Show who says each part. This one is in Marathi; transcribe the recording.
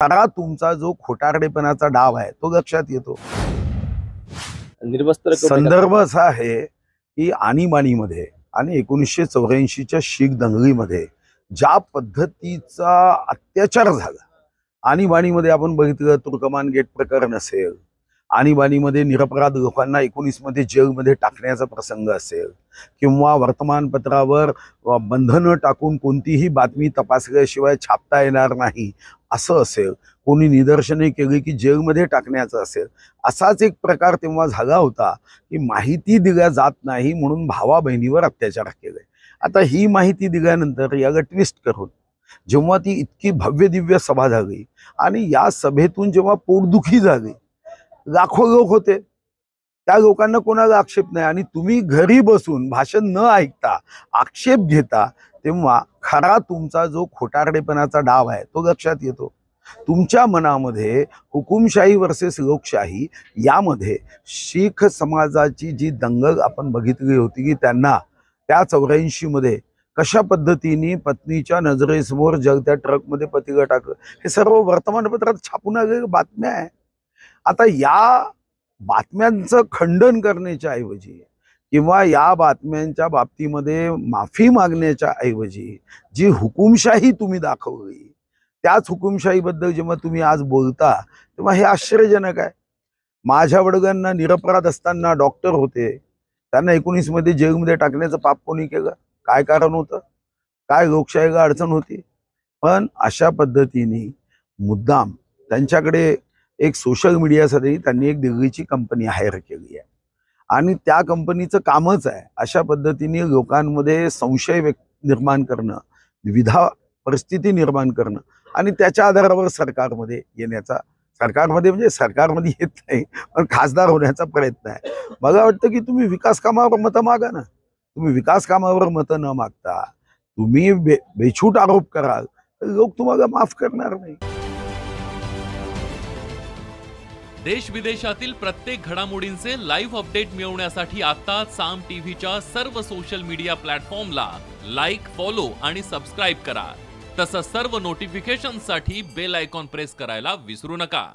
Speaker 1: खरा तुमचा जो खोटारडेपणाचा डाव आहे तो लक्षात येतो।
Speaker 2: निर्वस्त्र
Speaker 1: संदर्भ असा आहे की आणीबाणीमध्ये आणि 1984च्या शीख दंगलीमध्ये ज्या पद्धतीचा अत्याचार झाला, आणीबाणीमध्ये आपण बघितलं तुर्कमान गेट प्रकरण असेल, आणीबाणीमध्ये निरपराध लोकांना 19 मध्ये जेलमध्ये टाकण्याचा प्रसंग असेल, किंवा वर्तमानपत्रावर बंधनं टाकून कोणतीही बातमी तपासल्याशिवाय छापता येणार नाही असं असेल, कोणी निदर्शने केली की जेलमध्ये टाकण्याचं असेल, असाच एक प्रकार तेव्हा झाला होता की माहिती दिल्या जात नाही म्हणून भावा बहिणीवर अत्याचार केले। आता ही माहिती दिल्यानंतर याला ट्विस्ट करून जेव्हा ती इतकी भव्य दिव्य सभा झाली आणि या सभेतून जेव्हा पोटदुखी झाली, लाखो लोक होते, त्या लोकांना कोणाला आक्षेप नाही आणि तुम्ही घरी बसून भाषण न ऐकता आक्षेप घेता, तेव्हा खरा तुमचा जो खोटारडेपणाचा डाव आहे तो लक्षात येतो। तुमच्या मनामध्ये हुकुमशाही वर्सेस लोकशाही यामध्ये शीख समाजाची जी दंगल आपण बघितली होती की त्यांना त्या 84 मध्ये कशा पद्धतीने पत्नीच्या नजरेसमोर जगत्या ट्रकमध्ये पतीला टाकलं, हे सर्व वर्तमानपत्रात छापून आलेल्या बातम्या आहे। आता या बातम्यांचं खंडन करण्याच्या ऐवजी किंवा या बातम्यांच्या बाबतीमध्ये माफी मागण्याच्या ऐवजी जी हुकुमशाही तुम्ही दाखवली, त्याच हुकुमशाहीबद्दल जेव्हा तुम्ही आज बोलता तेव्हा हे आश्चर्यजनक आहे। माझ्या वडिलांना निरपराध असताना डॉक्टर होते, त्यांना 19 मध्ये जेलमध्ये टाकण्याचं पाप कोणी केलं? काय कारण होतं? काय लोकशाहीला अडचण होती? पण अशा पद्धतीने मुद्दाम त्यांच्याकडे एक सोशल मीडियासाठी त्यांनी एक दिल्लीची कंपनी हायर केली आहे आणि त्या कंपनीचं कामच आहे अशा पद्धतीने लोकांमध्ये संशय निर्माण करणं, विविधा परिस्थिती निर्माण करणं आणि त्याच्या आधारावर सरकारमध्ये येण्याचा, सरकारमध्ये म्हणजे सरकारमध्ये येत नाही पण खासदार होण्याचा प्रयत्न आहे। मला वाटतं की तुम्ही विकास कामावर मतं मागा ना, तुम्ही विकास कामावर मतं न मागता तुम्ही बेछूट आरोप कराल तर लोक तुम्हाला माफ करणार नाही।
Speaker 3: देश विदेशातील प्रत्येक घडामोडींचे लाईव्ह अपडेट मिळवण्यासाठी आता साम टीव्हीच्या सर्व सोशल मीडिया प्लॅटफॉर्मला लाईक, फॉलो आणि सबस्क्राईब करा। तसंच सर्व नोटिफिकेशनसाठी बेल आयकॉन प्रेस करायला विसरू नका।